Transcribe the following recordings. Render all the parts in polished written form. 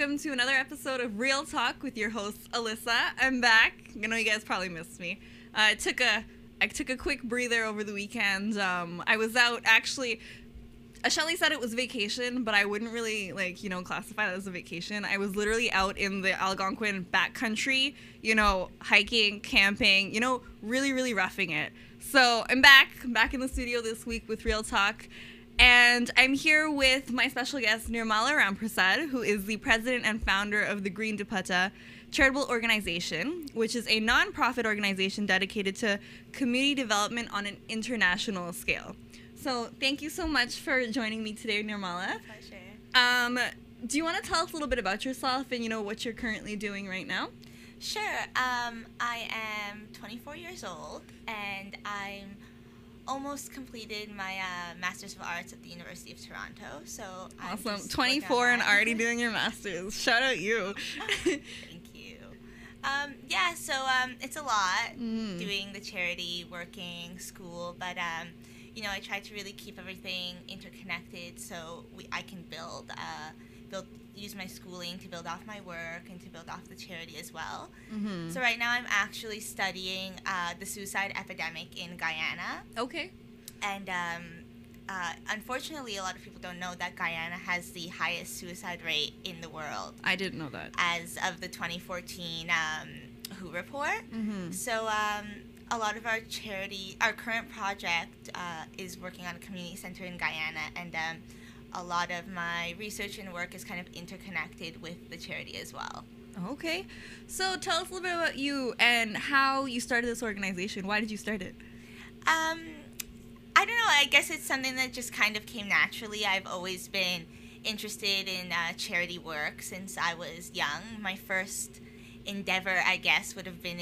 welcome to another episode of Real Talk with your host, Alyssa. I'm back. I know you guys probably missed me. I took a quick breather over the weekend. I was out, actually. Shelly said it was vacation, but I wouldn't really, classify that as a vacation. I was literally out in the Algonquin backcountry, hiking, camping, really, really roughing it. So I'm back in the studio this week with Real Talk. And I'm here with my special guest, Nirmala Ramprasad, who is the president and founder of the Green Dupatta Charitable organization, which is a nonprofit organization dedicated to community development on an international scale. So thank you so much for joining me today, Nirmala. Pleasure. Do you want to tell us a little bit about yourself and, what you're currently doing right now? Sure. I am 24 years old, and I'm almost completed my Master's of Arts at the University of Toronto. So awesome. 24 and already doing your Master's. Shout out you. Thank you. So it's a lot doing the charity, working, school, but I try to really keep everything interconnected so I can use my schooling to build off my work and to build off the charity as well. Mm-hmm. So right now I'm actually studying the suicide epidemic in Guyana. Okay. And unfortunately, a lot of people don't know that Guyana has the highest suicide rate in the world. I didn't know that. As of the 2014 WHO report. Mm-hmm. So a lot of our current project is working on a community center in Guyana, and a lot of my research and work is kind of interconnected with the charity as well. Okay. So tell us a little bit about you and how you started this organization. Why did you start it? I don't know. I guess it's something that just kind of came naturally. I've always been interested in charity work since I was young. My first endeavor, I guess, would have been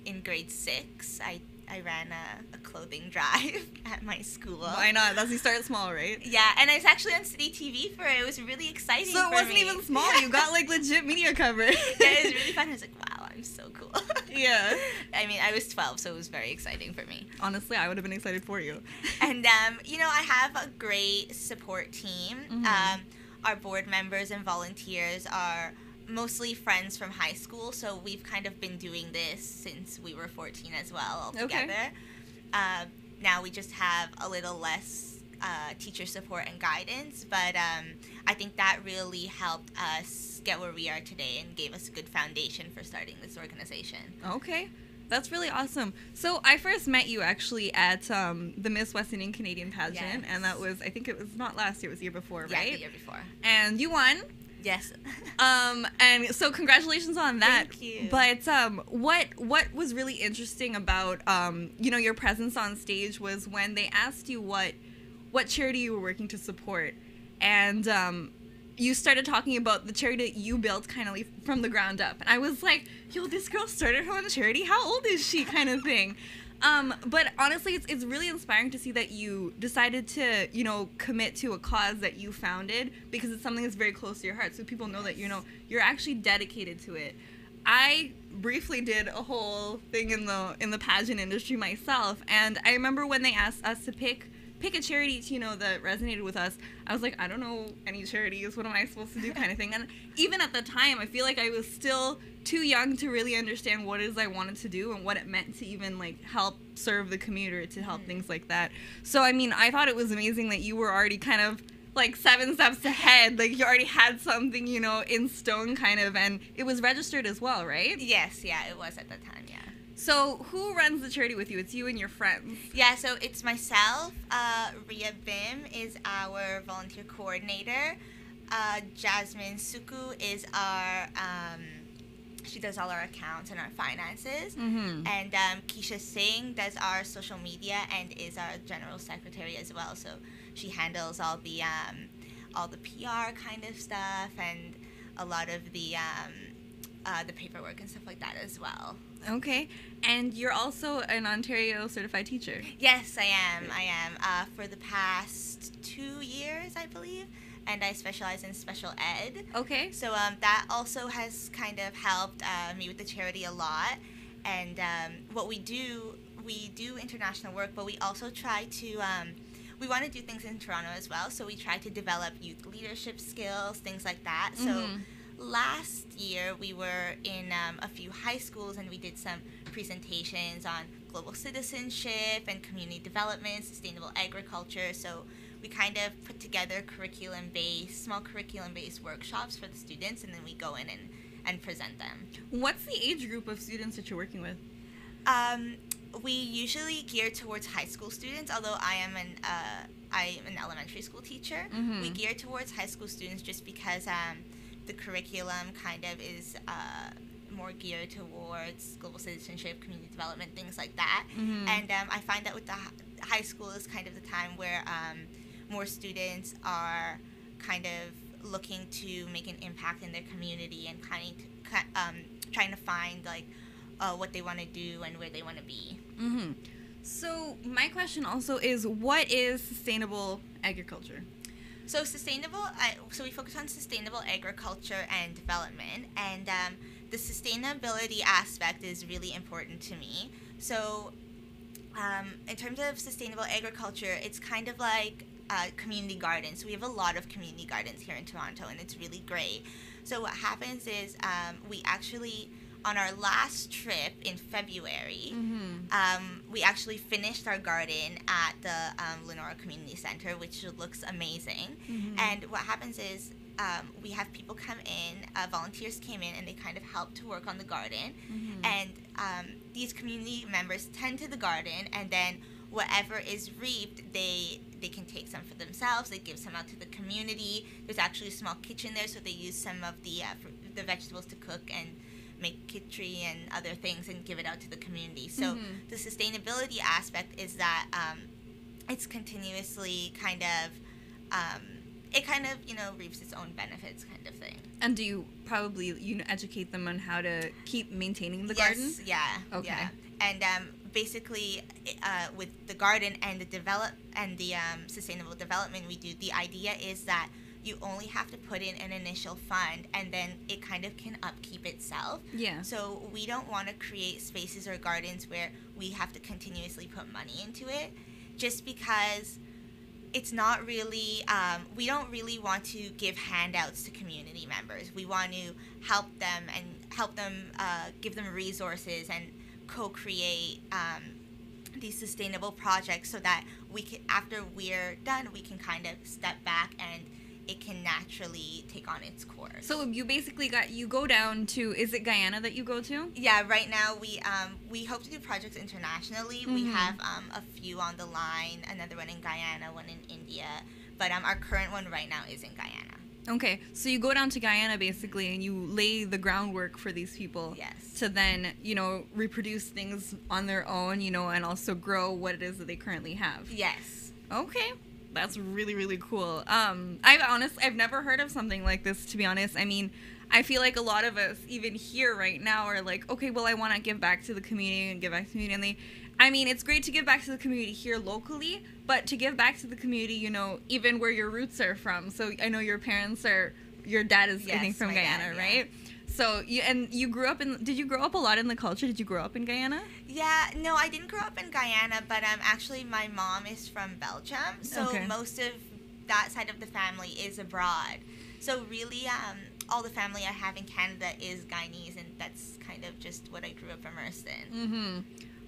in grade 6. I ran a clothing drive at my school. Why not? That's you started small, right? Yeah, and I was actually on city TV for it. It was really exciting. So it wasn't even small. You got legit media coverage. Yeah, it was really fun. I was like, wow, I'm so cool. Yeah. I mean, I was 12, so it was very exciting for me. Honestly, I would have been excited for you. And I have a great support team. Mm-hmm. Our board members and volunteers are mostly friends from high school, so we've kind of been doing this since we were 14 as well altogether. Okay. Now we just have a little less teacher support and guidance, but I think that really helped us get where we are today and gave us a good foundation for starting this organization. Okay. That's really awesome. So I first met you actually at the Miss West Indian Canadian pageant, yes. And that was, I think it was not last year, it was the year before, right? Yeah, the year before. And you won. Yes. And so congratulations on that. Thank you. But what was really interesting about your presence on stage was when they asked you what charity you were working to support, and you started talking about the charity that you built kind of from the ground up, and I was like, yo, this girl started her own charity. How old is she? Kind of thing. But honestly, it's really inspiring to see that you decided to, commit to a cause that you founded because it's something that's very close to your heart. So people know that, you're actually dedicated to it. I briefly did a whole thing in the pageant industry myself. And I remember when they asked us to pick a charity, that resonated with us. I was like, I don't know any charities. What am I supposed to do kind of thing. And even at the time, I feel like I was still too young to really understand what it is I wanted to do and what it meant to even help serve the community or to help things like that. So, I mean, I thought it was amazing that you were already kind of 7 steps ahead. You already had something, in stone kind of, and it was registered as well, right? Yes, yeah, it was at the time, yeah. So who runs the charity with you? It's you and your friends. Yeah, so it's myself. Ria Bim is our volunteer coordinator. Jasmine Suku is our, she does all our accounts and our finances. Mm-hmm. And Keisha Singh does our social media and is our general secretary as well. So she handles all the PR kind of stuff and a lot of the paperwork and stuff like that as well. Okay. And you're also an Ontario certified teacher. Yes, I am. For the past 2 years, I believe. And I specialize in special ed. Okay. So that also has kind of helped me with the charity a lot. And what we do international work, but we also try to, we want to do things in Toronto as well. So we try to develop youth leadership skills, things like that. So last year we were in a few high schools, and we did some presentations on global citizenship and community development, sustainable agriculture. So we kind of put together small curriculum-based workshops for the students, and then we go in and present them. What's the age group of students that you're working with? We usually gear towards high school students, although I am an elementary school teacher. Mm-hmm. We gear towards high school students just because the curriculum kind of is more geared towards global citizenship, community development, things like that. Mm-hmm. And I find that with the high school is kind of the time where more students are kind of looking to make an impact in their community and trying to find like what they want to do and where they want to be. Mm-hmm. So my question also is, what is sustainable agriculture? So so we focus on sustainable agriculture and development, and the sustainability aspect is really important to me. So in terms of sustainable agriculture, it's kind of like community gardens. We have a lot of community gardens here in Toronto, and it's really great. So what happens is we actually, on our last trip in February, we actually finished our garden at the Lenora Community Center, which looks amazing. Mm-hmm. And what happens is we have people come in, volunteers came in, and they kind of help to work on the garden. Mm-hmm. And these community members tend to the garden, and then whatever is reaped, they can take some for themselves. They give some out to the community. There's actually a small kitchen there, so they use some of the vegetables to cook and make kitchery and other things and give it out to the community. So the sustainability aspect is that it's continuously it kind of reaps its own benefits, kind of thing. And do you probably educate them on how to keep maintaining the garden? Yeah. Okay. Yeah. And basically, with the garden and the sustainable development we do, the idea is that you only have to put in an initial fund, and then it kind of can upkeep itself. Yeah. So we don't want to create spaces or gardens where we have to continuously put money into it, just because it's not really, we don't really want to give handouts to community members. We want to help them give them resources and co-create these sustainable projects, so that we can, after we're done, we can kind of step back and it can naturally take on its course. So you basically go down to, is it Guyana that you go to? Yeah, right now we hope to do projects internationally. We have a few on the line, another one in Guyana, one in India, but our current one right now is in Guyana. Okay, so you go down to Guyana basically, and you lay the groundwork for these people. Yes. To then, reproduce things on their own, and also grow what it is that they currently have. Yes. Okay. That's really, really cool. I've never heard of something like this, to be honest. I mean, I feel like a lot of us, even here right now, are like, okay, well, I want to give back to the community and give back to the community. And it's great to give back to the community here locally, but to give back to the community, even where your roots are from. So I know your dad is, I think, from Guyana, right? So you grew up did you grow up a lot in the culture? Did you grow up in Guyana? Yeah, no, I didn't grow up in Guyana, but actually my mom is from Belgium, so most of that side of the family is abroad. So really, all the family I have in Canada is Guyanese, and that's kind of just what I grew up immersed in. Mm-hmm.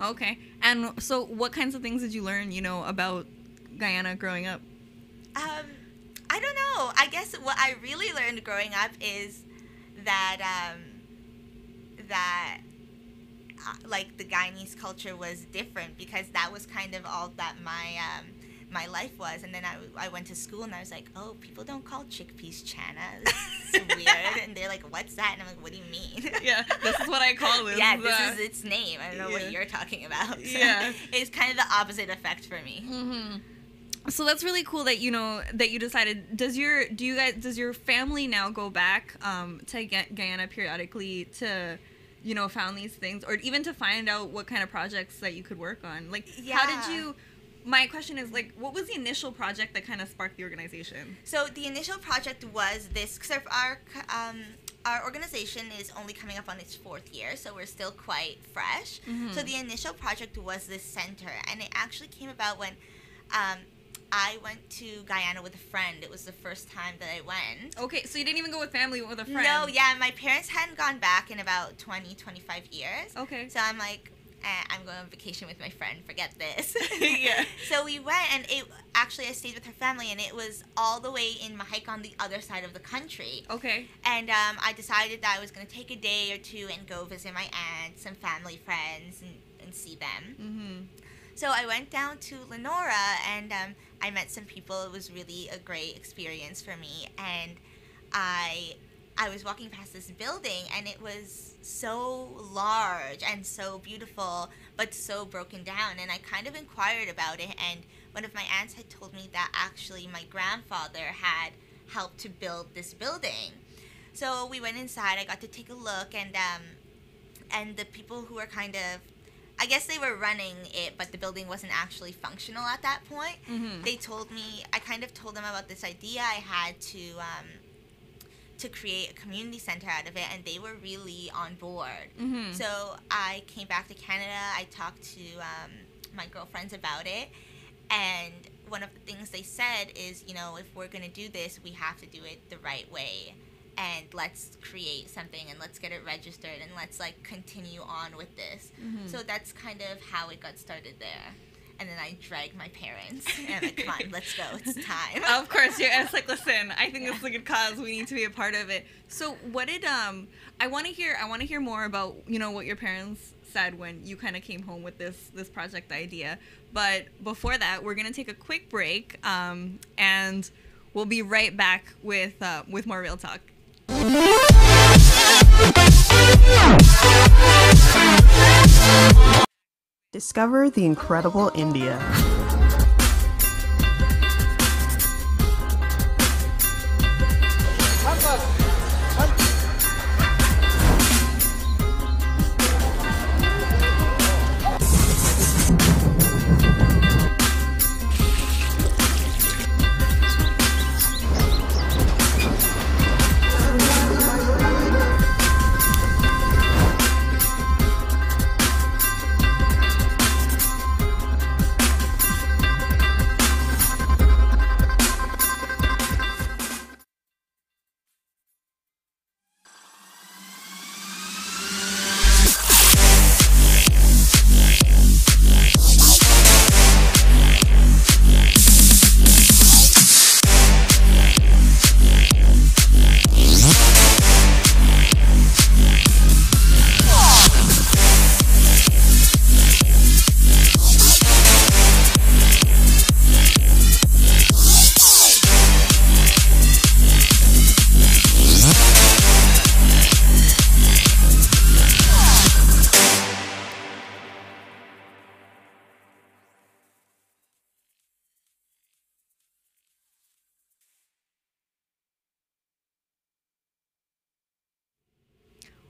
Okay. And so what kinds of things did you learn, about Guyana growing up? I don't know. I guess what I really learned growing up is that like the Guyanese culture was different, because that was kind of all that my life was. And then I went to school, and I was like, oh, people don't call chickpeas chana. This is weird. And they're like, what's that? And I'm like, what do you mean? Yeah, this is what I call it. Yeah, this is its name. I don't know what you're talking about. So yeah. It's kind of the opposite effect for me. Mm-hmm. So that's really cool that that you decided. Does your family now go back to Guyana periodically to found these things, or even to find out what kind of projects that you could work on? Like, how did you? My question is, like, what was the initial project that kind of sparked the organization? So the initial project was this. Cause our organization is only coming up on its 4th year, so we're still quite fresh. Mm-hmm. So the initial project was this center, and it actually came about when I went to Guyana with a friend. It was the first time that I went. Okay, so you didn't even go with family, you went with a friend. No, yeah, my parents hadn't gone back in about 25 years. Okay. So I'm like, I'm going on vacation with my friend, forget this. Yeah. So we went, and I stayed with her family, and it was all the way in Mahik on the other side of the country. Okay. And I decided that I was going to take a day or two and go visit my aunts, some family friends, and see them. Mm-hmm. So I went down to Lenora, and I met some people. It was really a great experience for me, and I was walking past this building, and it was so large and so beautiful, but so broken down. And I kind of inquired about it, and one of my aunts had told me that actually my grandfather had helped to build this building. So we went inside. I got to take a look, and the people who were kind of, I guess they were running it, but the building wasn't actually functional at that point. Mm-hmm. They told me, I kind of told them about this idea I had to create a community center out of it, and they were really on board. Mm-hmm. So I came back to Canada. I talked to my girlfriends about it, and one of the things they said is, if we're going to do this, we have to do it the right way, and let's create something, and let's get it registered, and let's continue on with this. Mm-hmm. So that's kind of how it got started there. And then I dragged my parents, and I'm like, come on, let's go, it's time. Of course, it's like, listen, I think this is a good cause. We need to be a part of it. So what did I want to hear more about what your parents said when you kind of came home with this project idea. But before that, we're gonna take a quick break, and we'll be right back with more Real Talk. Discover the incredible India.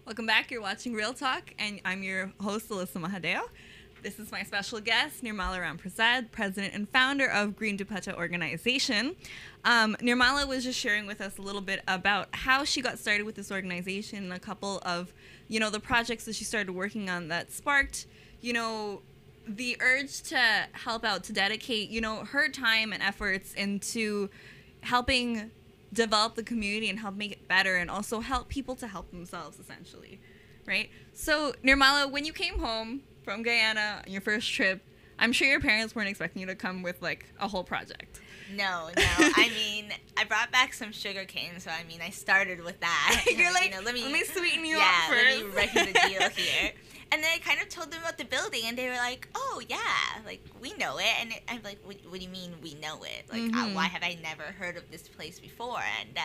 Welcome back. You're watching Real Talk, and I'm your host, Alyssa Mahadeo. This is my special guest, Nirmala Ramprasad, president and founder of Green Dupatta organization. Nirmala was just sharing with us a little bit about how she got started with this organization and a couple of, the projects that she started working on that sparked, the urge to help out, to dedicate, her time and efforts into helping develop the community and help make it better, and also help people to help themselves, essentially, right? So, Nirmala, when you came home from Guyana on your first trip, I'm sure your parents weren't expecting you to come with a whole project. No. I mean, I brought back some sugar cane, so I started with that. You're like, let me sweeten you up first. Let me reckon the deal here. And then I kind of told them about the building, and they were like, oh, yeah, we know it. And I'm like, what do you mean we know it? Why have I never heard of this place before? And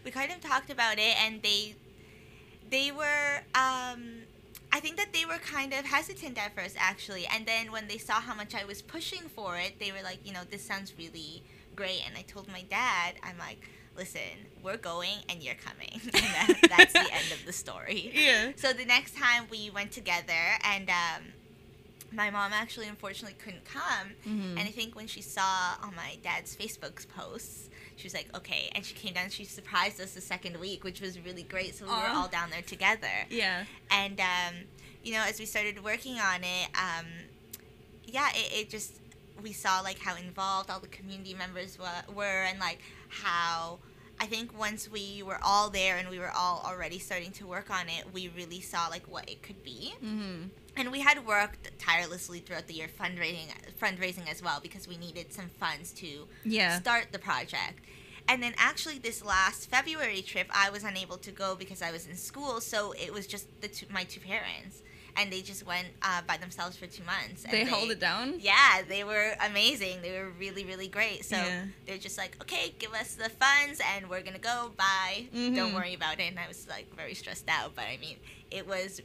we kind of talked about it, and they were, I think that they were kind of hesitant at first, actually. And then when they saw how much I was pushing for it, they were like, this sounds really great. And I told my dad, I'm like, listen, we're going and you're coming. And that's the end of the story. Yeah. So the next time we went together, and my mom actually unfortunately couldn't come. Mm-hmm. And I think when she saw on my dad's Facebook posts, she was like, okay. And she came down and she surprised us the second week, which was really great. So we were all down there together. Yeah. And, as we started working on it, it just, we saw like how involved all the community members were, and like how I think once we were all there and we were all already starting to work on it, we really saw like what it could be. Mm-hmm. And we had worked tirelessly throughout the year fundraising as well, because we needed some funds to start the project. And then actually this last February trip, I was unable to go because I was in school, so it was just my two parents. And they just went by themselves for 2 months. And they held it down? Yeah, they were amazing. They were really, really great. So they're just like, okay, give us the funds and we're going to go. Bye. Mm-hmm. Don't worry about it. And I was like very stressed out. But I mean, it was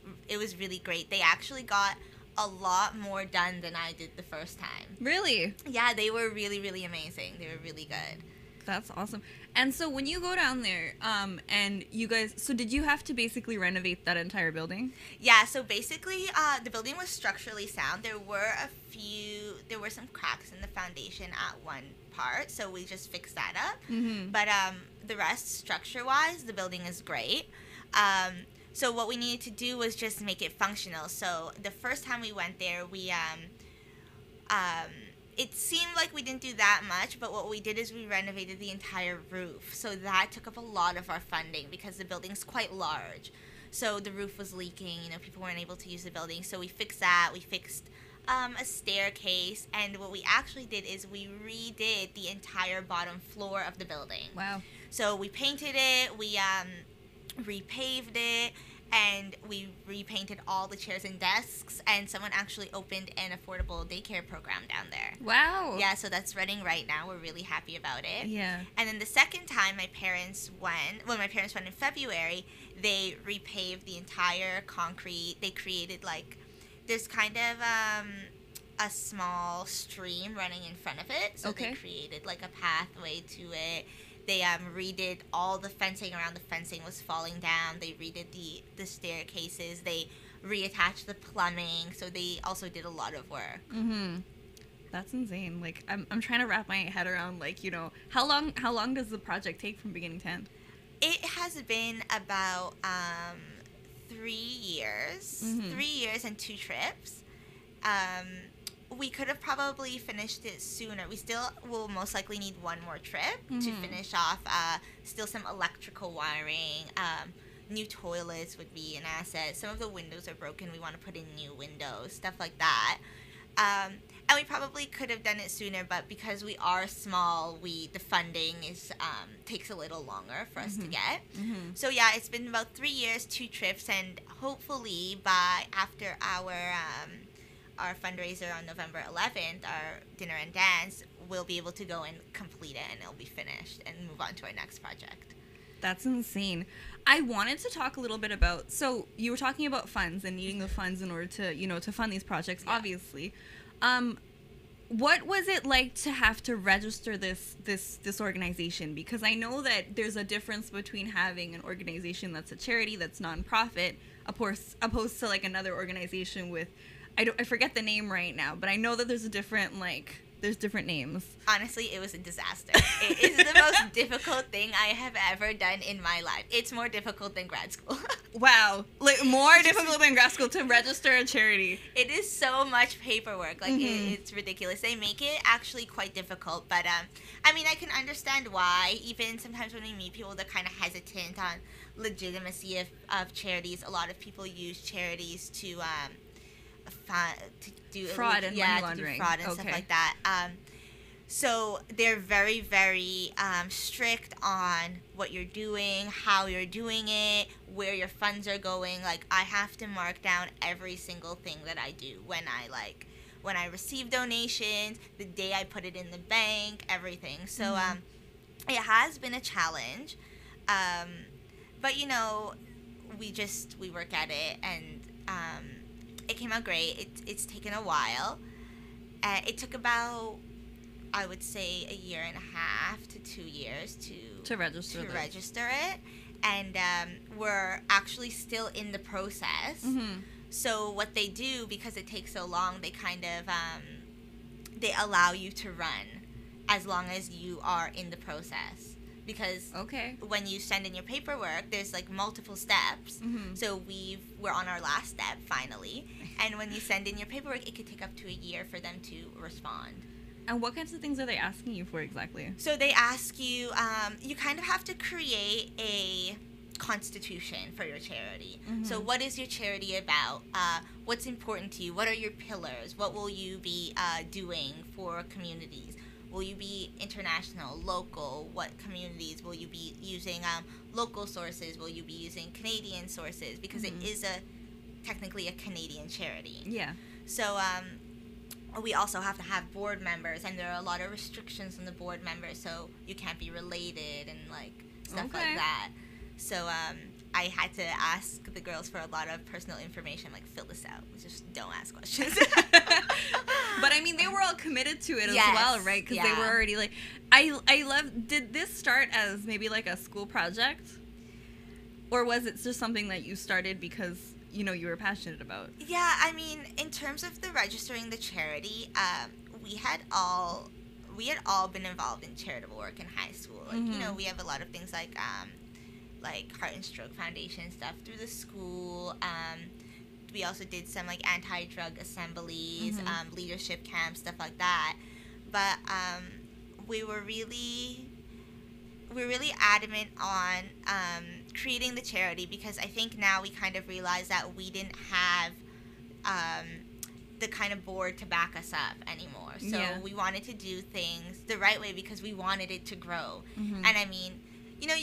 really great. They actually got a lot more done than I did the first time. Really? Yeah, they were really, really amazing. They were really good. That's awesome. And so when you go down there, and you guys, so did you have to basically renovate that entire building? Yeah, so basically, the building was structurally sound. There were some cracks in the foundation at one part, so we just fixed that up. Mm-hmm. But the rest, structure-wise, the building is great. So what we needed to do was just make it functional. So the first time we went there, it seemed like we didn't do that much, but what we did is we renovated the entire roof. So that took up a lot of our funding because the building's quite large. So the roof was leaking, people weren't able to use the building. So we fixed that. We fixed a staircase. And what we actually did is we redid the entire bottom floor of the building. Wow. So we painted it, we repaved it, and we repainted all the chairs and desks, and someone actually opened an affordable daycare program down there. Wow. Yeah, so that's running right now. We're really happy about it. Yeah. And then the second time my parents went in February, they repaved the entire concrete. They created there's kind of a small stream running in front of it. So they created a pathway to it. They redid all the fencing around. The fencing was falling down. They redid the staircases. They reattached the plumbing. So they also did a lot of work. Mm-hmm. That's insane. I'm trying to wrap my head around how long does the project take from beginning to end? It has been about 3 years. Mm-hmm. 3 years and 2 trips. We could have probably finished it sooner. We still will most likely need one more trip to finish off. Still some electrical wiring. New toilets would be an asset. Some of the windows are broken. We want to put in new windows, stuff like that. And we probably could have done it sooner, but because we are small, the funding takes a little longer for us to get. Mm-hmm. So yeah, it's been about 3 years, 2 trips, and hopefully after our fundraiser on November 11th, our dinner and dance, we'll be able to go and complete it, and it'll be finished and move on to our next project. That's insane. I wanted to talk a little bit about, so you were talking about funds and needing the funds in order to, to fund these projects, obviously. What was it like to have to register this organization? Because I know that there's a difference between having an organization that's a charity, that's nonprofit, opposed to another organization with, I forget the name right now, but I know that there's a different there's different names. Honestly, it was a disaster. It is the most difficult thing I have ever done in my life. It's more difficult than grad school. Wow. More difficult than grad school to register a charity. It is so much paperwork. It's ridiculous. They make it actually quite difficult. But, I can understand why. Even sometimes when we meet people, they're kind of hesitant on legitimacy of charities. A lot of people use charities to do fraud and money laundering. To do fraud and stuff like that. So they're very, very strict on what you're doing, how you're doing it, where your funds are going. I have to mark down every single thing that I do when I receive donations, the day I put it in the bank, everything. So it has been a challenge, but we work at it, and it came out great. It's taken a while. It took about, I would say, 1.5 to 2 years to register it. And we're actually still in the process. Mm-hmm. So what they do, because it takes so long, they kind of they allow you to run as long as you are in the process. Because when you send in your paperwork, there's multiple steps. Mm-hmm. So we're on our last step finally. And when you send in your paperwork, it could take up to a year for them to respond. And what kinds of things are they asking you for exactly? So they ask you, you kind of have to create a constitution for your charity. So what is your charity about? What's important to you? What are your pillars? What will you be doing for communities? Will you be international, local? What communities will you be using? Local sources? Will you be using Canadian sources? Because it is technically a Canadian charity. Yeah. So we also have to have board members, and there are a lot of restrictions on the board members, so you can't be related and like stuff like that. So I had to ask the girls for a lot of personal information, like fill this out. Just don't ask questions. But I mean, they were all committed to it as well, right? Because they were already like, I love. Did this start as maybe like a school project, or was it just something that you started because you know you were passionate about? Yeah, I mean, in terms of the registering the charity, we had all been involved in charitable work in high school. Like you know, we have a lot of things like Heart and Stroke Foundation stuff through the school. We also did some like anti-drug assemblies, leadership camps, stuff like that. But we were really adamant on creating the charity because I think now we kind of realize that we didn't have the kind of board to back us up anymore. So we wanted to do things the right way because we wanted it to grow. And I mean, you know,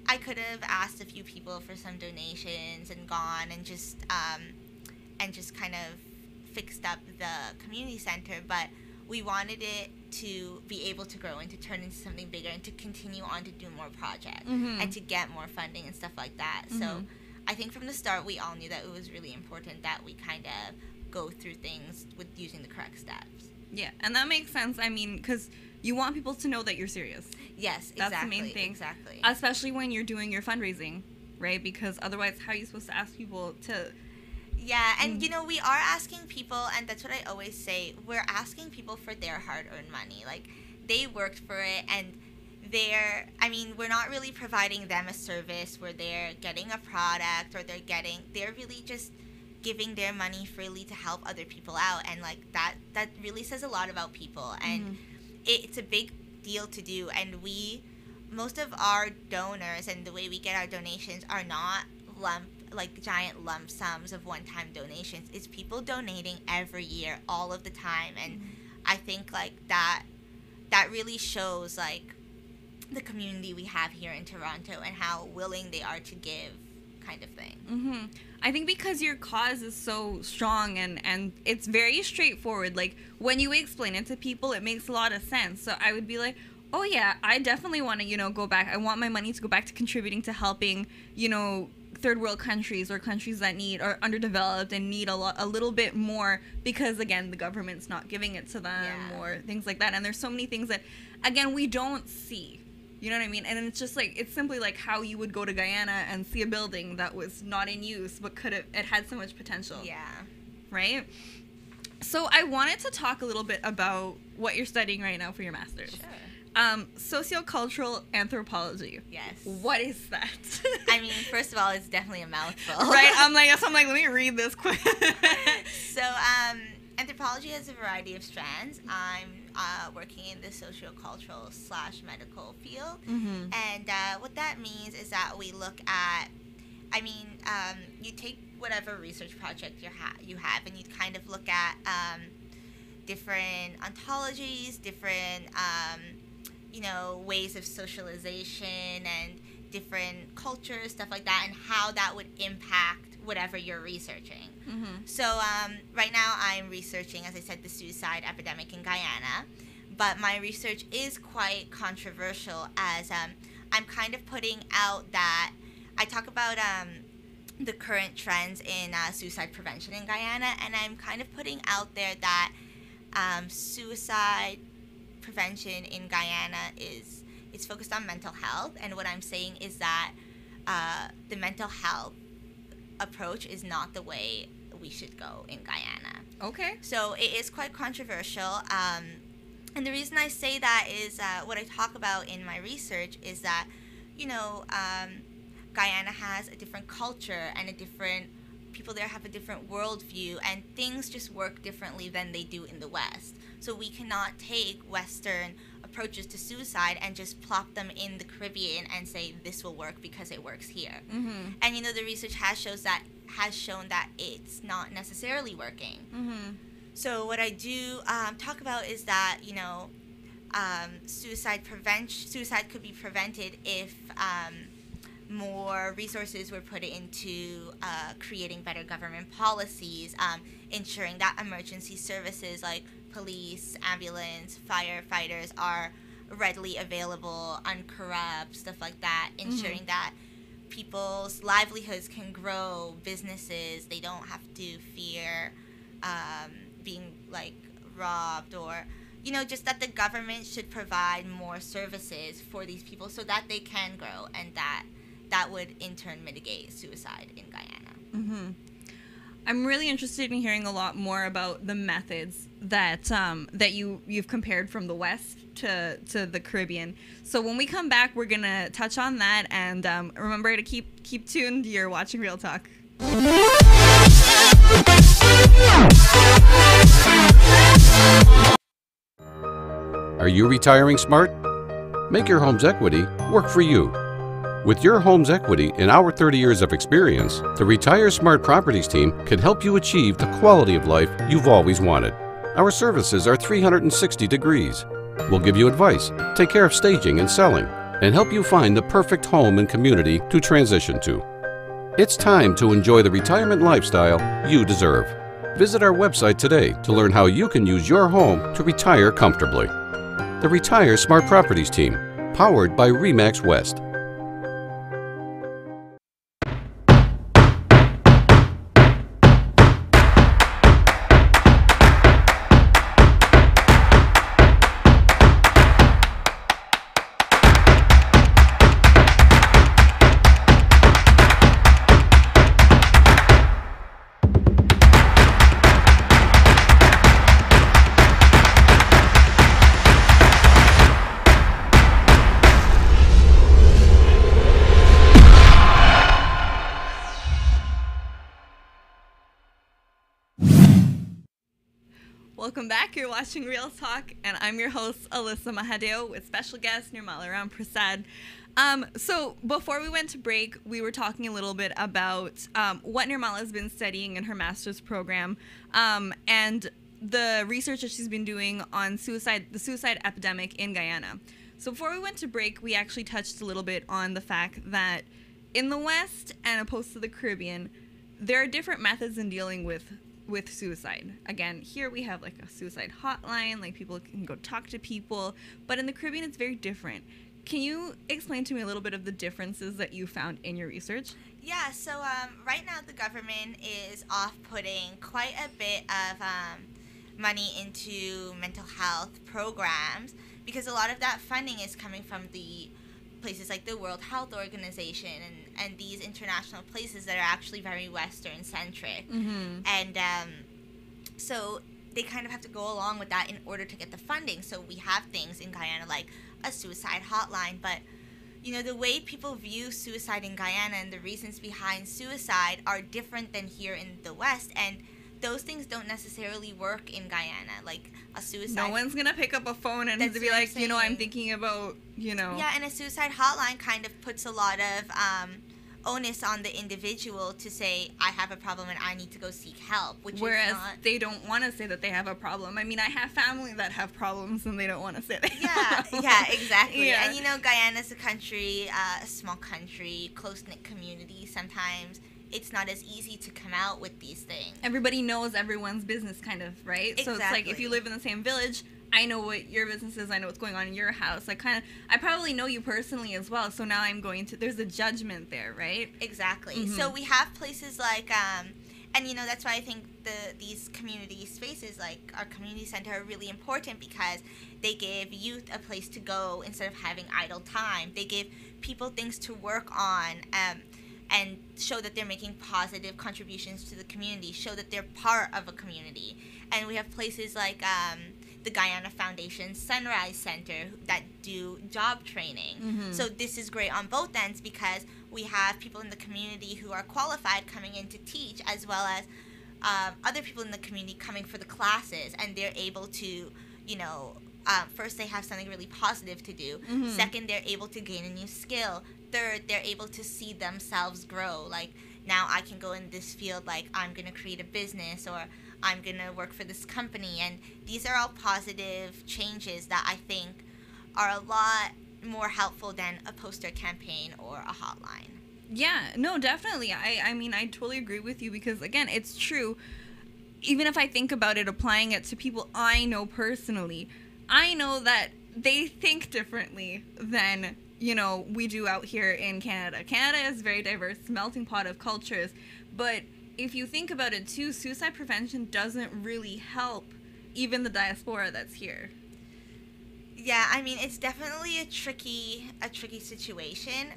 I could have asked a few people for some donations and gone and just kind of fixed up the community center, but we wanted it to be able to grow and to turn into something bigger and to continue on to do more projects and to get more funding and stuff like that. So I think from the start we all knew that it was really important that we kind of go through things with using the correct steps. Yeah, and that makes sense. I mean, because you want people to know that you're serious. Yes, That's the main thing. Exactly. Especially when you're doing your fundraising, right? Because otherwise, how are you supposed to ask people to... Yeah, and you know, we are asking people, and that's what I always say, we're asking people for their hard-earned money. Like, they worked for it, and we're not really providing them a service where they're getting a product or they're really just giving their money freely to help other people out, and like that really says a lot about people, and it's a big deal to do. And most of our donors and the way we get our donations are not giant lump sums of one-time donations. It's people donating every year, all of the time, and I think like that really shows like the community we have here in Toronto and how willing they are to give, kind of thing. I think because your cause is so strong and it's very straightforward. Like when you explain it to people, it makes a lot of sense. So I would be like, oh yeah, I definitely want to, go back. I want my money to go back to contributing to helping, third world countries or countries that are underdeveloped and need a little bit more because again the government's not giving it to them or things like that. And there's so many things that again we don't see. You know what I mean? And it's just like, it's simply like how you would go to Guyana and see a building that was not in use, but it had so much potential. Yeah. Right? So I wanted to talk a little bit about what you're studying right now for your master's. Sure. Sociocultural anthropology. Yes. What is that? I mean, first of all, it's definitely a mouthful. Right? I'm like, let me read this quick. So, anthropology has a variety of strands. I'm working in the sociocultural/medical field. And what that means is that we look at, you take whatever research project you have and you kind of look at different ontologies, different, ways of socialization and different cultures, stuff like that, and how that would impact whatever you're researching. So right now I'm researching, as I said, the suicide epidemic in Guyana, but my research is quite controversial as I'm kind of putting out that I talk about the current trends in suicide prevention in Guyana, and I'm kind of putting out there that suicide prevention in Guyana it's focused on mental health, and what I'm saying is that the mental health approach is not the way we should go in Guyana. Okay. So it is quite controversial, and the reason I say that is what I talk about in my research is that, Guyana has a different culture and people there have a different worldview, and things just work differently than they do in the West. So we cannot take Western approaches to suicide and just plop them in the Caribbean and say this will work because it works here. Mm-hmm. And the research has shown that it's not necessarily working. Mm-hmm. So what I do talk about is that suicide could be prevented if more resources were put into creating better government policies, ensuring that emergency services like police, ambulance, firefighters are readily available, uncorrupt, stuff like that, ensuring that people's livelihoods can grow, businesses, they don't have to fear being like robbed, or just that the government should provide more services for these people so that they can grow, and that would in turn mitigate suicide in Guyana. Mm-hmm. I'm really interested in hearing a lot more about the methods that you've compared from the West to the Caribbean. So when we come back, we're gonna touch on that, and remember to keep tuned. You're watching Real Talk. Are you retiring smart? Make your home's equity work for you. With your home's equity and our 30 years of experience, the Retire Smart Properties team can help you achieve the quality of life you've always wanted. Our services are 360 degrees. We'll give you advice, take care of staging and selling, and help you find the perfect home and community to transition to. It's time to enjoy the retirement lifestyle you deserve. Visit our website today to learn how you can use your home to retire comfortably. The Retire Smart Properties team, powered by RE/MAX West. Welcome back. You're watching Real Talk, and I'm your host, Alyssa Mahadeo, with special guest Nirmala Ramprasad. So before we went to break, we were talking a little bit about what Nirmala has been studying in her master's program, and the research that she's been doing on the suicide epidemic in Guyana. So before we went to break, we actually touched a little bit on the fact that in the West and opposed to the Caribbean, there are different methods in dealing with suicide. Again, here we have like a suicide hotline, like people can go talk to people, but in the Caribbean it's very different. Can you explain to me a little bit of the differences that you found in your research? Yeah, so right now the government is off-putting quite a bit of money into mental health programs, because a lot of that funding is coming from the places like the World Health Organization and these international places that are actually very Western-centric. Mm-hmm. And so they kind of have to go along with that in order to get the funding. So we have things in Guyana like a suicide hotline, but the way people view suicide in Guyana and the reasons behind suicide are different than here in the West, and those things don't necessarily work in Guyana. Like a suicide, no one's gonna pick up a phone and be like, I'm thinking about, Yeah, and a suicide hotline kind of puts a lot of onus on the individual to say, I have a problem and I need to go seek help. Whereas they don't want to say that they have a problem. I mean, I have family that have problems and they don't want to say that. Yeah, exactly. Yeah. And Guyana's a country, a small country, close-knit community. Sometimes it's not as easy to come out with these things. Everybody knows everyone's business, kind of, right? Exactly. So it's like if you live in the same village, I know what your business is, I know what's going on in your house. I probably know you personally as well, so now there's a judgment there, right? Exactly. Mm-hmm. So we have places like, and that's why I think these community spaces like our community center are really important, because they give youth a place to go instead of having idle time. They give people things to work on, and show that they're making positive contributions to the community, show that they're part of a community. And we have places like the Guyana Foundation Sunrise Center that do job training. Mm-hmm. So this is great on both ends, because we have people in the community who are qualified coming in to teach, as well as other people in the community coming for the classes, and they're able to, first they have something really positive to do. Second, they're able to gain a new skill. Third, they're able to see themselves grow. Like, now I can go in this field, like I'm going to create a business, or I'm going to work for this company. And these are all positive changes that I think are a lot more helpful than a poster campaign or a hotline. Yeah, no, definitely. I mean, I totally agree with you because, again, it's true. Even if I think about it, applying it to people I know personally, I know that they think differently than, we do out here in Canada. Canada is a very diverse melting pot of cultures, but if you think about it too, suicide prevention doesn't really help even the diaspora that's here. Yeah, I mean, it's definitely a tricky situation.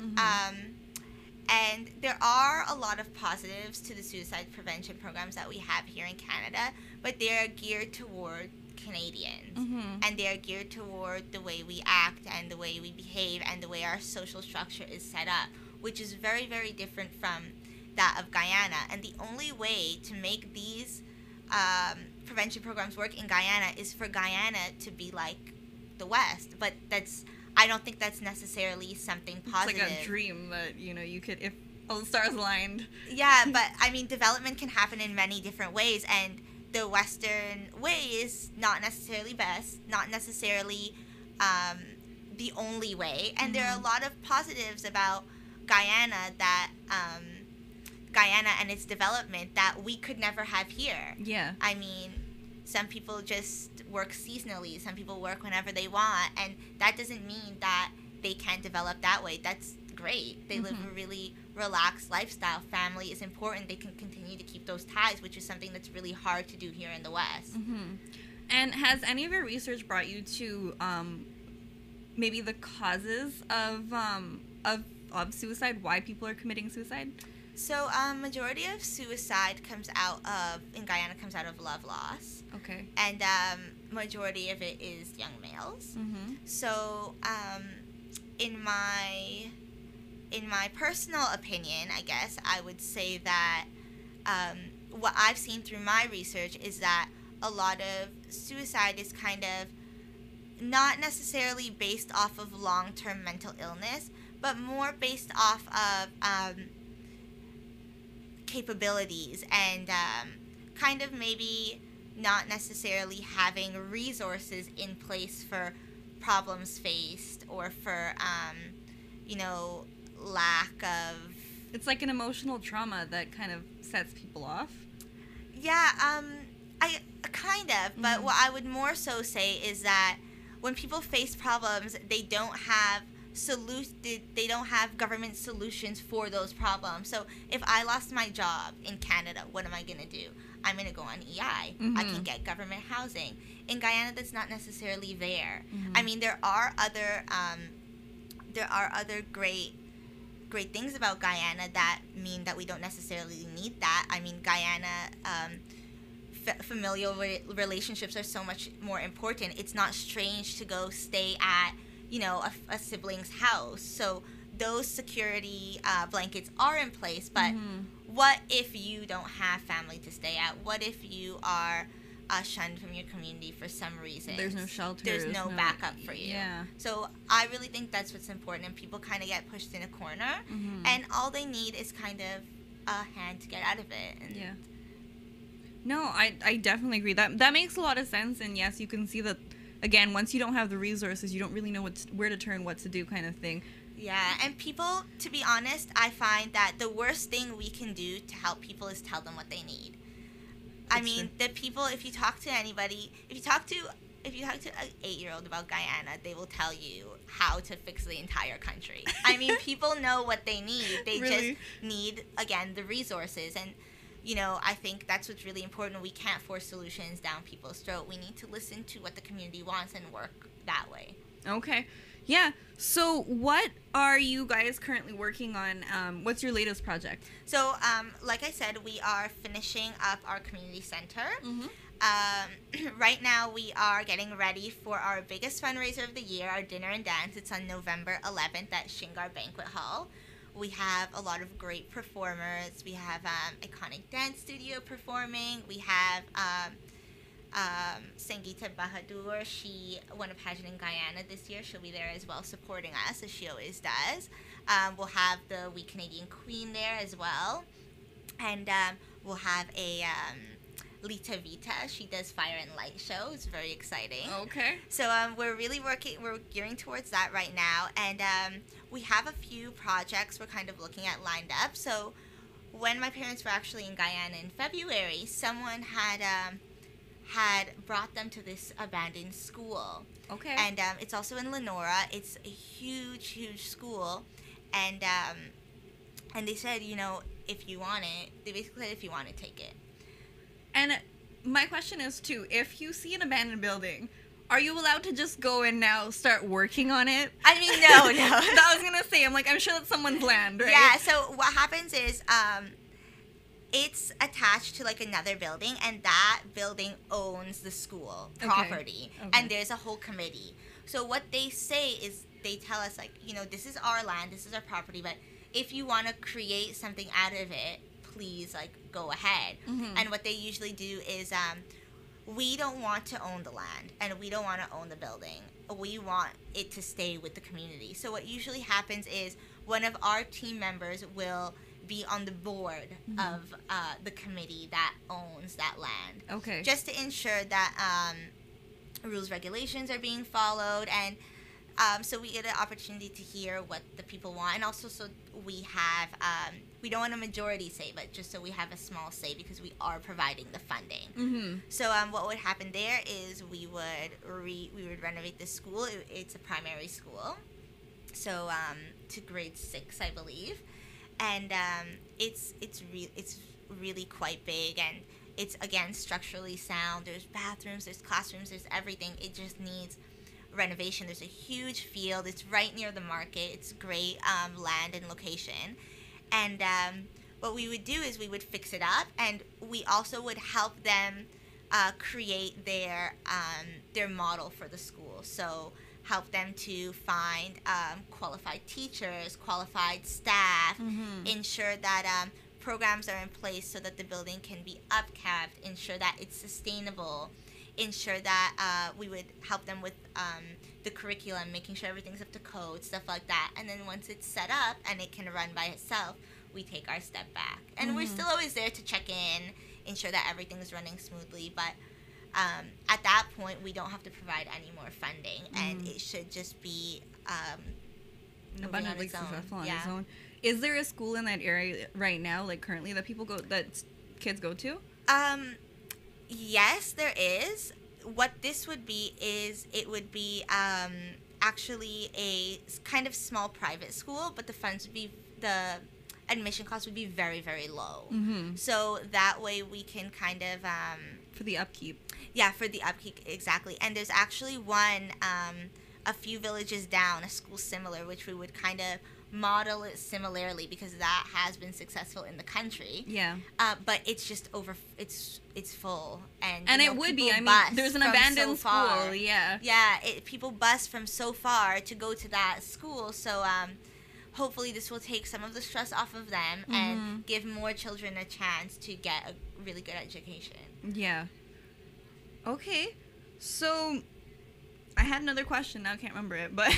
And there are a lot of positives to the suicide prevention programs that we have here in Canada, but they're geared toward Canadians. And they're geared toward the way we act and the way we behave and the way our social structure is set up, which is very, very different from that of Guyana. And the only way to make these prevention programs work in Guyana is for Guyana to be like the West. But I don't think that's necessarily something positive. It's like a dream that, you could, if all the stars aligned. Yeah, but I mean, development can happen in many different ways, and the Western way is not necessarily best, not necessarily the only way. And there are a lot of positives about Guyana Guyana and its development that we could never have here. Yeah. I mean, some people just work seasonally. Some people work whenever they want. And that doesn't mean that they can't develop that way. That's great. They live a really relaxed lifestyle. Family is important. They can continue to keep those ties, which is something that's really hard to do here in the West. And has any of your research brought you to maybe the causes of suicide, why people are committing suicide? So, majority of suicide in Guyana comes out of love loss. Okay. And majority of it is young males. So, in my personal opinion, I guess, I would say that what I've seen through my research is that a lot of suicide is kind of not necessarily based off of long-term mental illness, but more based off of capabilities and kind of maybe not necessarily having resources in place for problems faced or for lack of... It's like an emotional trauma that kind of sets people off. Yeah, I kind of, but what I would more so say is that when people face problems, they don't have government solutions for those problems. So if I lost my job in Canada, what am I going to do? I'm going to go on EI. I can get government housing. In Guyana, that's not necessarily there. I mean, there are other great things about Guyana that mean that we don't necessarily need that. I mean, Guyana, familial relationships are so much more important. It's not strange to go stay at a sibling's house. So those security blankets are in place, but what if you don't have family to stay at? What if you are shunned from your community for some reason? There's no shelter. There's no backup for you. Yeah. So I really think that's what's important, and people kind of get pushed in a corner, and all they need is kind of a hand to get out of it. And yeah. No, I definitely agree. That makes a lot of sense, and yes, you can see that. Again, once you don't have the resources, you don't really know where to turn, what to do, kind of thing. Yeah, and people, to be honest, I find that the worst thing we can do to help people is tell them what they need. I mean, the people, if you talk to anybody, if you talk to an 8-year-old about Guyana, they will tell you how to fix the entire country. I mean, people know what they need. They just need, again, the resources. And I think that's what's really important. We can't force solutions down people's throat. We need to listen to what the community wants and work that way. Okay. Yeah. So what are you guys currently working on? What's your latest project? So, like I said, we are finishing up our community center. Right now, we are getting ready for our biggest fundraiser of the year, our dinner and dance. It's on November 11th at Shingar Banquet Hall. We have a lot of great performers. We have Iconic Dance Studio performing. We have Sangeeta Bahadur. She won a pageant in Guyana this year. She'll be there as well, supporting us, as she always does. We'll have the We Canadian Queen there as well. And we'll have a Lita Vita. She does fire and light show. It's very exciting. Okay. So we're gearing towards that right now. And we have a few projects we're kind of looking at lined up. So when my parents were actually in Guyana in February, someone had brought them to this abandoned school. Okay. And it's also in Lenora. It's a huge, huge school. And they said, if you want it, they basically said, if you want it, take it. And my question is, too, if you see an abandoned building, are you allowed to just go and now start working on it? I mean, no. That I was going to say, I'm sure that's someone's land, right? Yeah, so what happens is it's attached to, another building, and that building owns the school property. Okay. And there's a whole committee. So what they say is they tell us, this is our land, this is our property, but if you want to create something out of it, please, go ahead. Mm-hmm. And what they usually do is we don't want to own the land, and we don't want to own the building. We want it to stay with the community. So what usually happens is one of our team members will be on the board of the committee that owns that land. Okay. Just to ensure that rules, regulations are being followed, and so we get an opportunity to hear what the people want, and also so we have, we don't want a majority say, but just so we have a small say because we are providing the funding. Mm-hmm. So what would happen there is we would renovate the school. It's a primary school, so to grade 6, I believe, and it's really quite big, and it's again structurally sound. There's bathrooms, there's classrooms, there's everything. It just needs renovation. There's a huge field. It's right near the market. It's great land and location. And what we would do is we would fix it up, and we also would help them create their model for the school. So help them to find qualified teachers, qualified staff, ensure that programs are in place so that the building can be upkept, ensure that it's sustainable, ensure that we would help them with the curriculum, making sure everything's up to code, stuff like that. And then once it's set up and it can run by itself, we take our step back. And we're still always there to check in, ensure that everything's running smoothly. But at that point, we don't have to provide any more funding, and it should just be abundantly successful on its own. Is there a school in that area right now, currently, that kids go to? Yes, there is. What this would be is it would be actually a kind of small private school, but the admission cost would be very, very low. Mm-hmm. So that way we can kind of for the upkeep. Yeah, for the upkeep, exactly. And there's actually one a few villages down, a school similar, which we would kind of model it similarly because that has been successful in the country. Yeah. But it's just it's full, and it would be. There's an abandoned school. Yeah. Yeah. People bus from so far to go to that school. So hopefully this will take some of the stress off of them and give more children a chance to get a really good education. Yeah. Okay. So I had another question. Now I can't remember it, but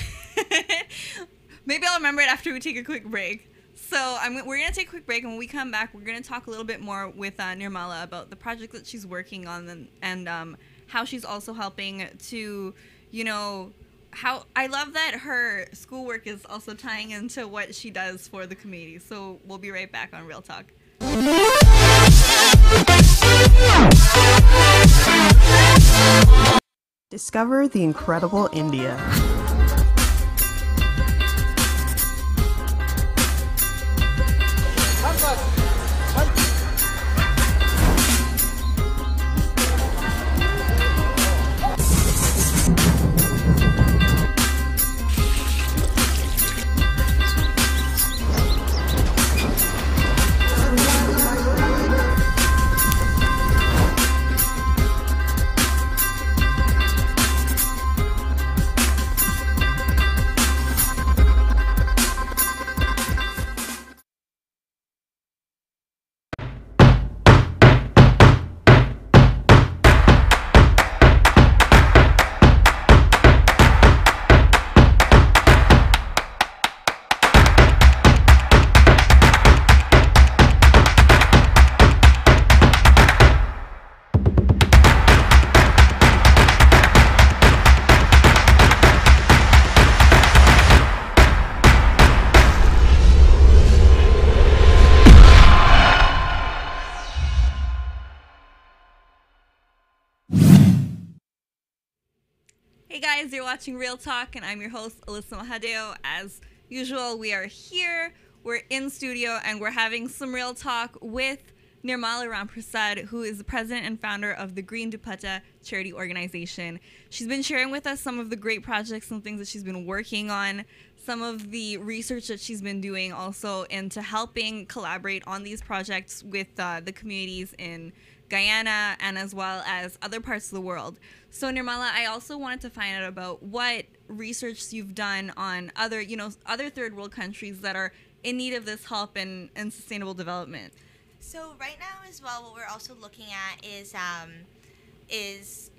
maybe I'll remember it after we take a quick break. So we're going to take a quick break, and when we come back, we're going to talk a little bit more with Nirmala about the project that she's working on and how she's also helping to, how I love that her schoolwork is also tying into what she does for the community. So we'll be right back on Real Talk. Discover the incredible India. Hey guys, you're watching Real Talk, and I'm your host, Alyssa Mahadeo. As usual, we are here, we're in studio, and we're having some real talk with Nirmala Ramprasad, who is the president and founder of the Green Dupatta charity organization. She's been sharing with us some of the great projects and things that she's been working on, some of the research that she's been doing also into helping collaborate on these projects with the communities in Guyana and as well as other parts of the world. So Nirmala, I also wanted to find out about what research you've done on other third world countries that are in need of this help and sustainable development. So right now as well, what we're also looking at is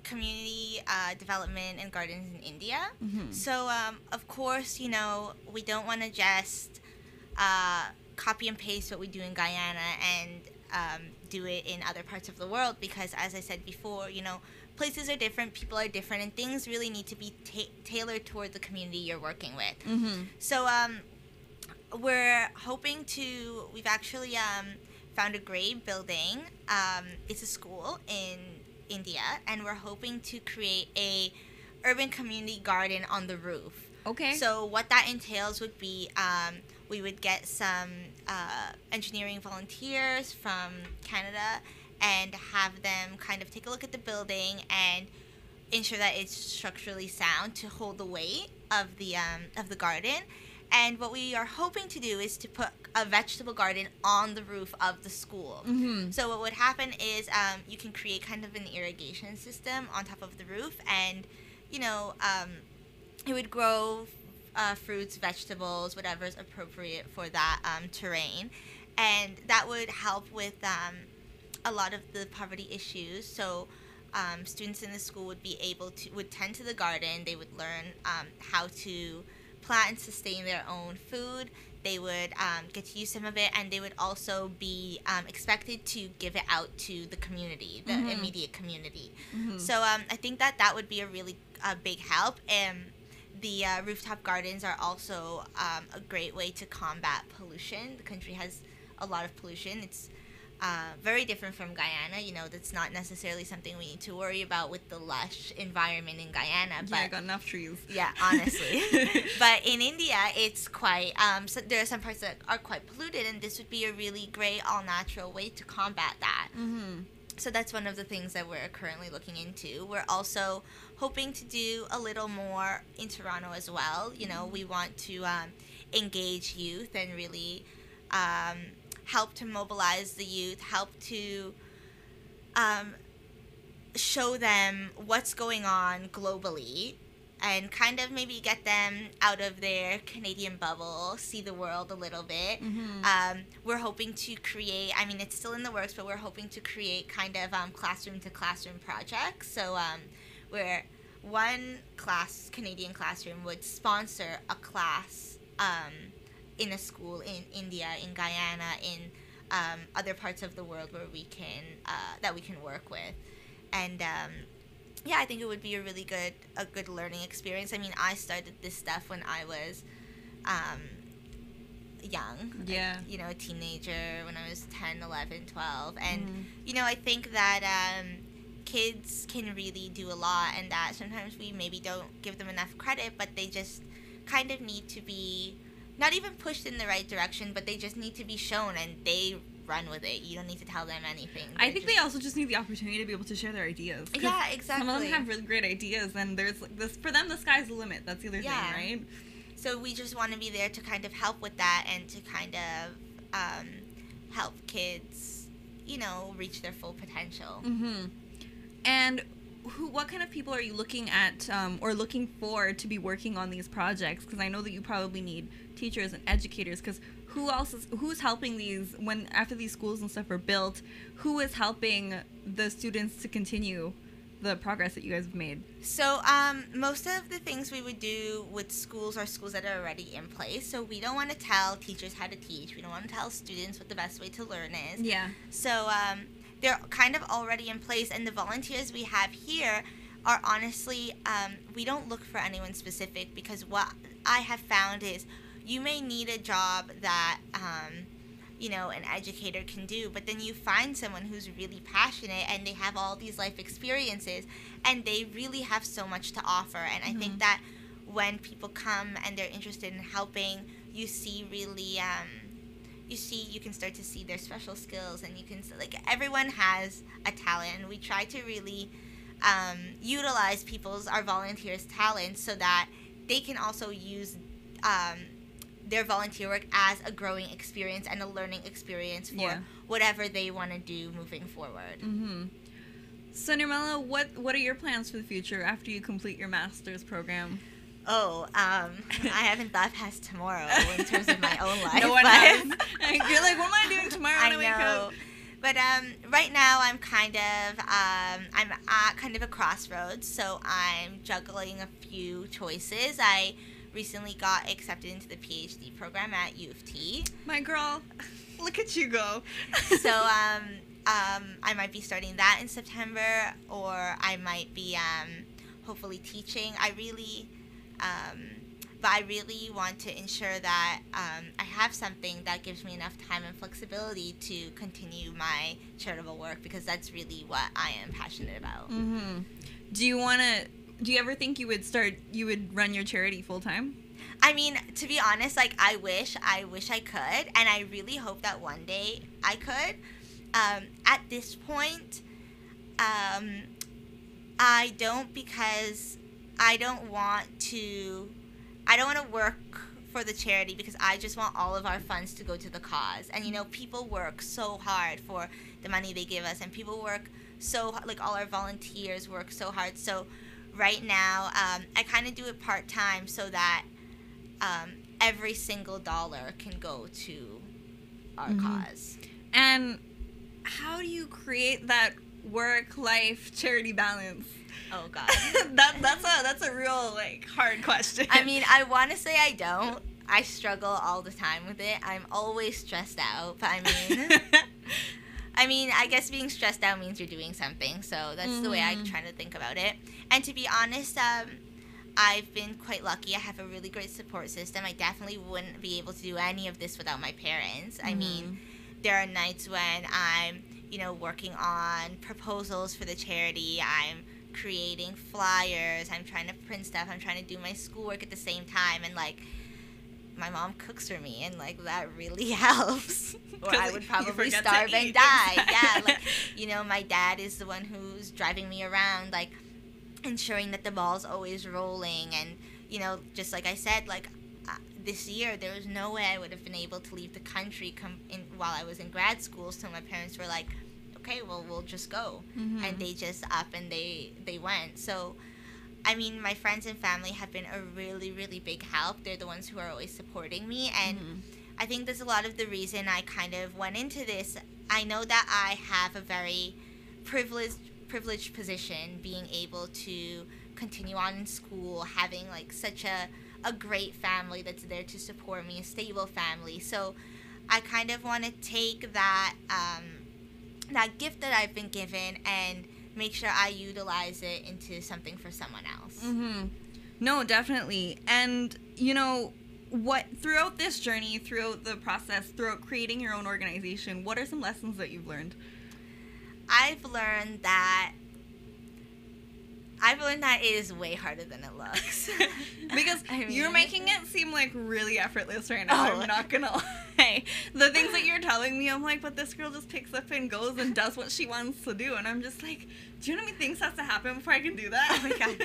community development and gardens in India. Mm-hmm. So of course, we don't want to just copy and paste what we do in Guyana and do it in other parts of the world, because as I said before, places are different, people are different, and things really need to be tailored toward the community you're working with. Mm-hmm. So we're hoping we've actually found a great building. It's a school in India, and we're hoping to create a urban community garden on the roof. Okay. So what that entails would be we would get some engineering volunteers from Canada and have them kind of take a look at the building and ensure that it's structurally sound to hold the weight of the garden. And what we are hoping to do is to put a vegetable garden on the roof of the school. Mm-hmm. So what would happen is you can create kind of an irrigation system on top of the roof, and it would grow fruits, vegetables, whatever is appropriate for that terrain, and that would help with a lot of the poverty issues. So students in the school would tend to the garden. They would learn how to plant and sustain their own food. They would get to use some of it, and they would also be expected to give it out to the community, the Mm-hmm. immediate community. Mm-hmm. So I think that would be a really big help. And the rooftop gardens are also a great way to combat pollution. The country has a lot of pollution. It's very different from Guyana. That's not necessarily something we need to worry about with the lush environment in Guyana. Yeah, I got enough trees. Yeah, honestly. But in India, it's quite, so there are some parts that are quite polluted, and this would be a really great all-natural way to combat that. Mm-hmm. So that's one of the things that we're currently looking into. We're also hoping to do a little more in Toronto as well. We want to engage youth and really help to mobilize the youth, help to show them what's going on globally, and kind of maybe get them out of their Canadian bubble, see the world a little bit. Mm-hmm. We're hoping to create, it's still in the works, but we're hoping to create kind of classroom-to-classroom projects. So where one Canadian classroom would sponsor a class in a school in India, in Guyana, in other parts of the world where we can work with. And I think it would be a good learning experience. I started this stuff when I was young. Yeah. A teenager, when I was 10, 11, 12. And, I think that kids can really do a lot, and that sometimes we maybe don't give them enough credit, but they just kind of need to be not even pushed in the right direction, but they just need to be shown, and they run with it. You don't need to tell them anything. I think they also just need the opportunity to be able to share their ideas. Yeah, exactly. Some of them have really great ideas, and there's this for them. The sky's the limit. That's the other thing, right? So we just want to be there to kind of help with that, and to kind of help kids, reach their full potential. Mm-hmm. And what kind of people are you looking at or looking for to be working on these projects? Because I know that you probably need teachers and educators, because who's helping these after these schools and stuff are built? Who is helping the students to continue the progress that you guys have made? So most of the things we would do with schools are schools that are already in place. So we don't want to tell teachers how to teach. We don't want to tell students what the best way to learn is. Yeah. So they're kind of already in place, and the volunteers we have here are honestly, we don't look for anyone specific, because what I have found is you may need a job that an educator can do. But then you find someone who's really passionate and they have all these life experiences and they really have so much to offer. And I think that when people come and they're interested in helping, you see really you can start to see their special skills, and you can, like, everyone has a talent, and we try to really utilize our volunteers' talents so that they can also use their volunteer work as a growing experience and a learning experience for whatever they want to do moving forward. So Nirmala, what are your plans for the future after you complete your master's program? I haven't thought past tomorrow in terms of my own life. No one has. You're like, what am I doing tomorrow when I wake up? But right now I'm kind of I'm at kind of a crossroads, so I'm juggling a few choices. I recently got accepted into the PhD program at U of T. My girl, look at you go. So I might be starting that in September, or I might be hopefully teaching. But I really want to ensure that I have something that gives me enough time and flexibility to continue my charitable work, because that's really what I am passionate about. Do you ever think you would run your charity full time? I mean, to be honest, like, I wish I could, and I really hope that one day I could. At this point, I don't, because I don't want to work for the charity, because I just want all of our funds to go to the cause. And, people work so hard for the money they give us, and people work like, all our volunteers work so hard. So right now, I kind of do it part-time so that every single dollar can go to our cause. And how do you create that work-life charity balance? Oh God, that's a real, like, hard question. I mean, I want to say I don't. I struggle all the time with it. I'm always stressed out. But I mean, I guess being stressed out means you're doing something. So that's the way I try to think about it. And to be honest, I've been quite lucky. I have a really great support system. I definitely wouldn't be able to do any of this without my parents. I mean, there are nights when I'm, working on proposals for the charity. I'm creating flyers. I'm trying to print stuff. I'm trying to do my schoolwork at the same time. And, like, my mom cooks for me, and, like, that really helps. Or I would probably starve and die. Yeah, like, my dad is the one who's driving me around, like, ensuring that the ball's always rolling. And, just like I said, like, this year there was no way I would have been able to leave the country while I was in grad school. So my parents were like, okay, well, we'll just go. And they just up and they went. So, I mean, my friends and family have been a really, really big help. They're the ones who are always supporting me. And I think there's a lot of the reason I kind of went into this. I know that I have a very privileged position, being able to continue on in school, having, like, such a great family that's there to support me, a stable family. So I kind of want to take that that gift that I've been given and make sure I utilize it into something for someone else. No, definitely. And, throughout this journey, throughout the process, throughout creating your own organization, what are some lessons that you've learned? I've learned that it is way harder than it looks. Because you're making it seem, like, really effortless right now. I'm not gonna lie. The things that you're telling me, I'm like, but this girl just picks up and goes and does what she wants to do. And I'm just like, do you know how many things has to happen before I can do that? Oh my God.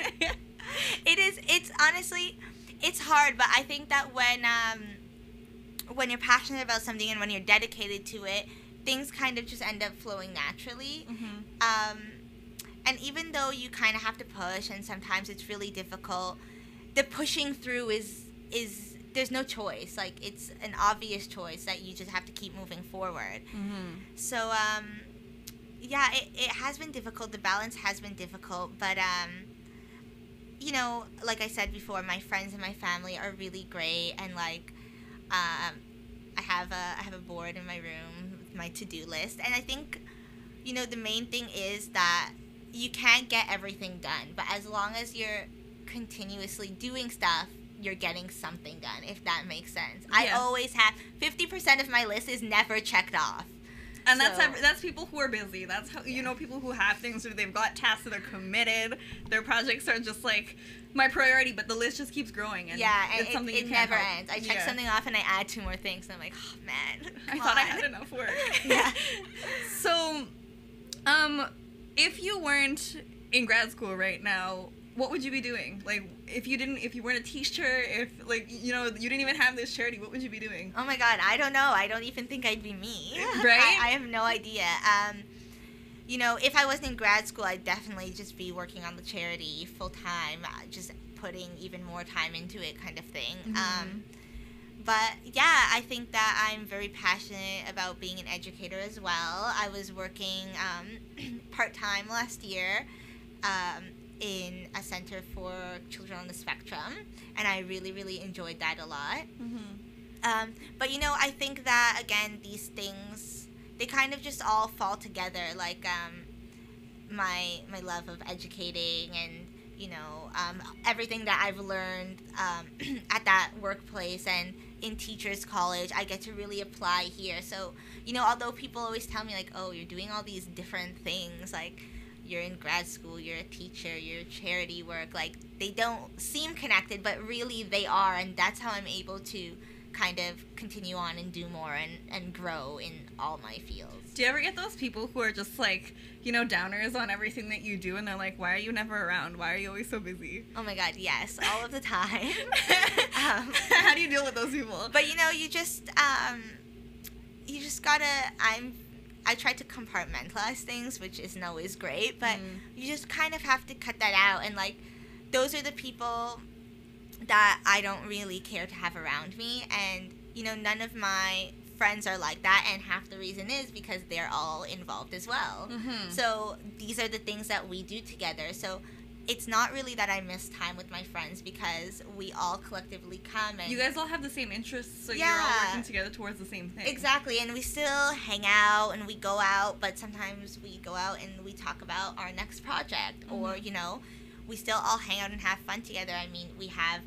It's honestly, it's hard, but I think that when you're passionate about something and when you're dedicated to it, things kind of just end up flowing naturally. And even though you kind of have to push, and sometimes it's really difficult, the pushing through is there's no choice. Like, it's an obvious choice that you just have to keep moving forward. So, yeah, it has been difficult. The balance has been difficult. But, like I said before, my friends and my family are really great. And, like, I have a board in my room with my to-do list. And I think, the main thing is that you can't get everything done, but as long as you're continuously doing stuff, you're getting something done, if that makes sense. I always have 50% of my list is never checked off. And that's people who are busy. That's how, people who have things, or they've got tasks that are committed. Their projects are just like my priority, but the list just keeps growing. And it's something it never ends. I check something off and I add 2 more things, and I'm like, oh man, I thought I had enough work. Yeah. So, if you weren't in grad school right now, what would you be doing? Like, if you weren't a teacher, if you didn't even have this charity, what would you be doing? Oh my God, I don't know. I don't even think I'd be me. Right? I have no idea. If I wasn't in grad school, I'd definitely just be working on the charity full time, just putting even more time into it, kind of thing. Mm-hmm. But yeah, I think that I'm very passionate about being an educator as well. I was working part-time last year in a center for children on the spectrum, and I really, really enjoyed that a lot. Mm-hmm. But I think that, again, these things, they kind of just all fall together, like my love of educating and everything that I've learned at that workplace and in teachers college, I get to really apply here. So although people always tell me, like, oh, you're doing all these different things, like you're in grad school, you're a teacher, you're charity work, like they don't seem connected, but really they are, and that's how I'm able to kind of continue on and do more and grow in all my fields. Do you ever get those people who are just like, downers on everything that you do, and they're like, why are you never around? Why are you always so busy? Oh my God, yes, all of the time. How do you deal with those people? But you just gotta, I try to compartmentalize things, which isn't always great, but you just kind of have to cut that out, and like, those are the people that I don't really care to have around me, and none of my friends are like that, and half the reason is because they're all involved as well. Mm-hmm. So these are the things that we do together. So it's not really that I miss time with my friends, because we all collectively come and... You guys all have the same interests, so you're all working together towards the same thing. Exactly, and we still hang out and we go out, but sometimes we go out and we talk about our next project, or, we still all hang out and have fun together. I mean, we have...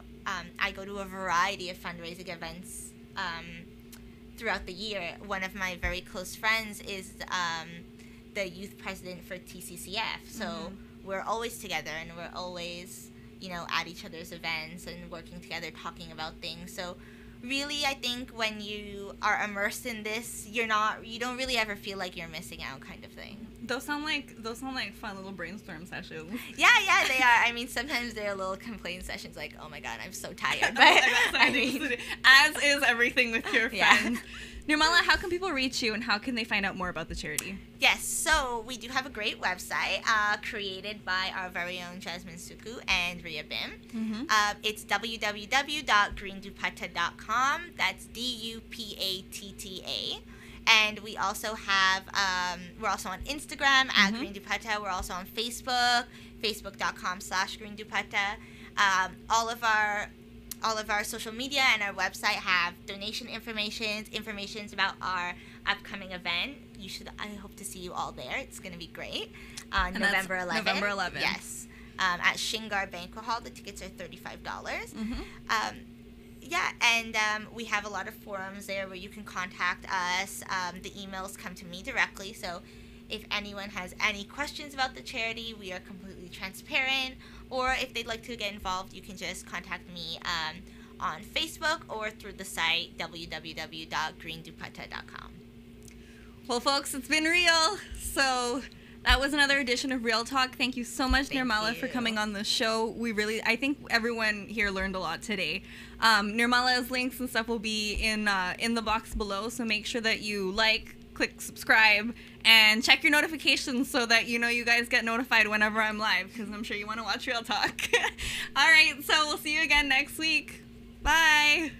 I go to a variety of fundraising events throughout the year. One of my very close friends is the youth president for TCCF, so we're always together, and we're always, at each other's events and working together, talking about things. So really, I think when you are immersed in this, you don't really ever feel like you're missing out, kind of thing. Those sound like fun little brainstorm sessions. Yeah, they are. I mean, sometimes they're little complaint sessions, like, oh my God, I'm so tired. But as is everything with your friends. Nirmala, how can people reach you, and how can they find out more about the charity? Yes, so we do have a great website created by our very own Jasmine Suku and Ria Bim. Mm-hmm. It's www.greendupatta.com. That's DUPATTA. And we also have, we're also on Instagram at Green Dupatta. We're also on Facebook, facebook.com/greendupatta. All of our social media and our website have donation informations about our upcoming event. I hope to see you all there. It's going to be great. November 11th. November 11th. Yes. At Shingar Banquet Hall. The tickets are $35. And we have a lot of forums there where you can contact us. The emails come to me directly, so if anyone has any questions about the charity, we are completely transparent. Or if they'd like to get involved, you can just contact me on Facebook or through the site www.greendupatta.com. Well, folks, it's been real. So that was another edition of Real Talk. Thank you so much, Nirmala, for coming on the show. I think everyone here learned a lot today. Nirmala's links and stuff will be in the box below, so make sure that you click subscribe, and check your notifications so that you guys get notified whenever I'm live, because I'm sure you want to watch Real Talk. All right, so we'll see you again next week. Bye.